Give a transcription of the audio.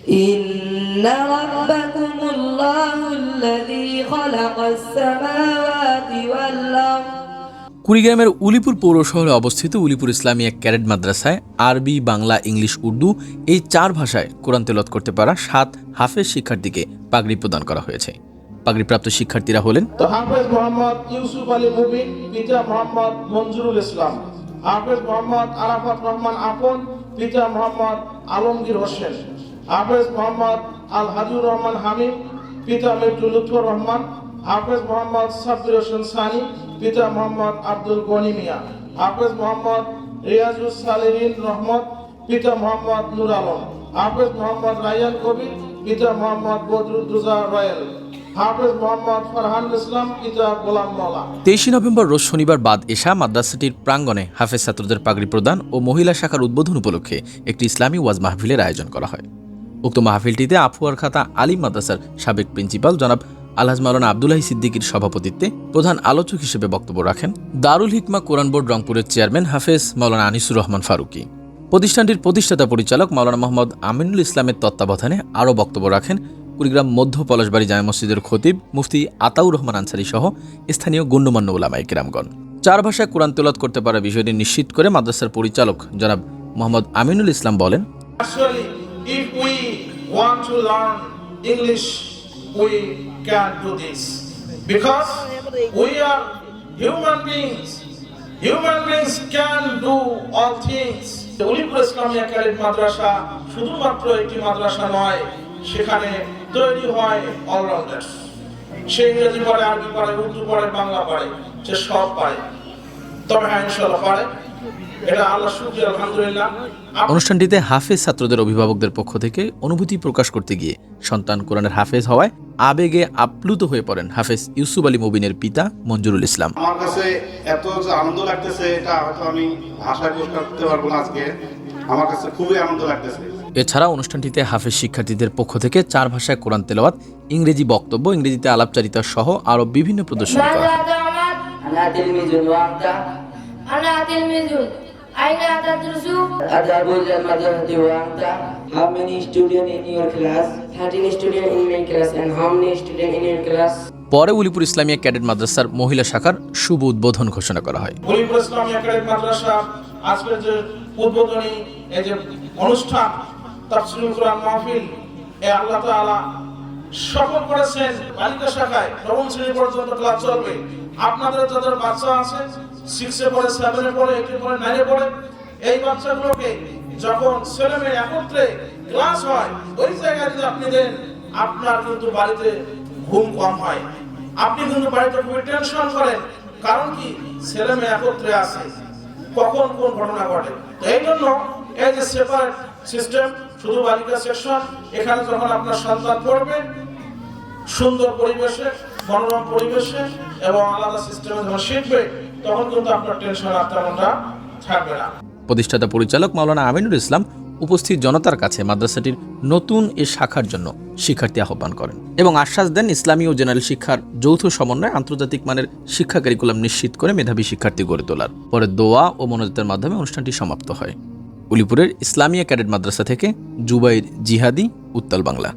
إن ربكم الله الذي خلق السماوات والأرض। কুড়িগ্রামের উলিপুর পৌর শহরে অবস্থিত উলিপুর ইসলামিয়া ক্যাডেট মাদ্রাসায় আরবি, বাংলা, ইংলিশ, উর্দু এই 4 ভাষায় কোরআন তেলাওয়াত করতে পারা 7 হাফেজ শিক্ষার্থীকে পাগড়ি প্রদান করা হয়েছে। পাগড়িপ্রাপ্ত শিক্ষার্থীরা হলেন হাফেজ মোহাম্মদ ইউসুফ আলী মুবিন, পিতা মোহাম্মদ মঞ্জুরুল ইসলাম। হাফেজ মোহাম্মদ আরাফাত রহমান আপন, পিতা মোহাম্মদ আলমগীর হোসেন। হাফেজ মোহাম্মদ আল হাদিউর রহমান হামিদ, পিতা মির্জা লুৎফর রহমান। হাফেজ মোহাম্মদ সাব্বির হোসেন সানি, পিতা মোহাম্মদ আব্দুল গনি মিয়া। হাফেজ মোহাম্মদ রিয়াজুস সালেহিন রহমত, পিতা মোহাম্মদ নূর আলম। হাফেজ মোহাম্মদ রায়ান কবির, পিতা মোহাম্মদ বদরুদ্দোজা রয়েল। হাফেজ মোহাম্মদ ফরহান ইসলাম, পিতা গোলাম মওলা। 23 নভেম্বর রোজ শনিবার বাদ এশা মাদ্রাসাটির প্রাঙ্গণে হাফেজ ছাত্রদের পাগড়ি প্রদান ও মহিলা শাখার উদ্বোধন উপলক্ষে একটি ইসলামী ওয়াজ মাহফিলের আয়োজন করা হয়। উক্ত মাহফিলটিতে আফুয়ার খাতা আলিম মাদ্রাসার সাবেক প্রিন্সিপাল জনাব আলহাজ মাওলানা আব্দুল্লাহি সিদ্দিকীর সভাপতিত্বে প্রধান আলোচক হিসেবে বক্তব্য রাখেন দারুল হিকমা কোরআন বোর্ড রংপুরের চেয়ারম্যান হাফেজ মাওলানা আনিসুর রহমান ফারুকী। প্রতিষ্ঠানটির প্রতিষ্ঠাতা পরিচালক মাওলানা মোহাম্মদ আমিনুল ইসলামের তত্ত্বাবধানে আরও বক্তব্য রাখেন কুড়িগ্রাম মধ্য পলাশবাড়ি জামে মসজিদের খতিব মুফতি আতাউর রহমান আনসারী সহ স্থানীয় গণ্যমান্য উলামায়ে কেরামগণ। 4 ভাষায় কোরআন তেলাওয়াত করতে পারা বিষয়টি নিশ্চিত করে মাদ্রাসার পরিচালক জনাব মোহাম্মদ আমিনুল ইসলাম বলেন, Actually, if we want to learn English, we can do this because we are human beings. Human beings can do all things. Ulipur Islamia cadet Madrasa শুধুমাত্র একটি মাদ্রাসা নয়, সেখানে তৈরি হয় অলরাউন্ডার। সে ইংরেজি পড়ে, আরবি পড়ে, উর্দু পড়ে, বাংলা পড়ে, সে সব পারে। তবে হ্যাঁ, ইনশাআল্লাহ পারে, এটা আল্লাহ শুকরিয়া, আলহামদুলিল্লাহ। অনুষ্ঠানটিতে হাফেজ ছাত্রদের অভিভাবকদের পক্ষ থেকে অনুভূতি প্রকাশ করতে গিয়ে সন্তান কোরআনের হাফেজ হওয়ায় আবেগে আপ্লুত হয়ে পড়েন হাফেজ ইউসুফ আলী মুবিনের পিতা মঞ্জুরুল ইসলাম। আমার কাছে এত আনন্দ লাগতেছে, এটা হয়তো আমি ভাষায় প্রকাশ করতে পারবো না। আজকে আমার কাছে খুবই আনন্দ লাগতেছে। এছাড়া অনুষ্ঠানটিতে হাফেজ শিক্ষার্থীদের পক্ষ থেকে 4 ভাষায় কোরআন তেলাওয়াত, ইংরেজি বক্তব্য, ইংরেজিতে আলাপচারিতা সহ আরও বিভিন্ন প্রদর্শন করা হয়। أنا تلميذ. أين تدرس؟ أذهب إلى المدرسة وأنت? How many students in your class? 13 students in my class. And how many students in your class? পরে উলিপুর ইসলামিয়া ক্যাডেট মাদ্রাসার মহিলা শাখার শুভ উদ্বোধন ঘোষণা করা হয়। উলিপুর ইসলামিয়া ক্যাডেট মাদ্রাসা আজকের যে উদ্বোধনী এই যে অনুষ্ঠান, তাফসীরুল কোরআন মাহফিল, আল্লাহ তাআলা সফল করেছেন। বালিকা শাখায় নবম শ্রেণী পর্যন্ত ক্লাস চলবে। আপনাদের যাদের বাচ্চা আছে 6 এ পড়ে, 7 এ পড়ে, 8 এ পড়ে, 9 এ পড়ে, এই বাচ্চাগুলোকে যখন ছেলেমেয়ে একত্রে ক্লাস হয়, ওই জায়গায় যদি আপনি দেন, আপনার কিন্তু বাড়িতে ঘুম কম হয়। আপনি কিন্তু বাড়িতে খুবই টেনশন করেন, কারণ কি ছেলেমেয়ে একত্রে আছে, কখন কোন ঘটনা ঘটে। এই জন্য এই যে সেপারেট সিস্টেম, শুধু বালিকা সেকশন, এখানে যখন আপনার সন্তান পড়বে সুন্দর পরিবেশে, মনোরম পরিবেশে এবং আলাদা সিস্টেমে যখন শিখবে, তখন কিন্তু আপনার টেনশন আর তেমনটা থাকবে না। প্রতিষ্ঠাতা পরিচালক মাওলানা আমিনুল ইসলাম উপস্থিত জনতার কাছে মাদ্রাসাটির নতুন এ শাখার জন্য শিক্ষার্থী আহ্বান করেন এবং আশ্বাস দেন ইসলামী ও জেনারেল শিক্ষার যৌথ সমন্বয়ে আন্তর্জাতিক মানের শিক্ষা কারিকুলাম নিশ্চিত করে মেধাবী শিক্ষার্থী গড়ে তোলার। পরে দোয়া ও মোনাজাতের মাধ্যমে অনুষ্ঠানটি সমাপ্ত হয়। উলিপুরের ইসলামিয়া ক্যাডেট মাদ্রাসা থেকে জুবাইর জিহাদি, উত্তাল বাংলা।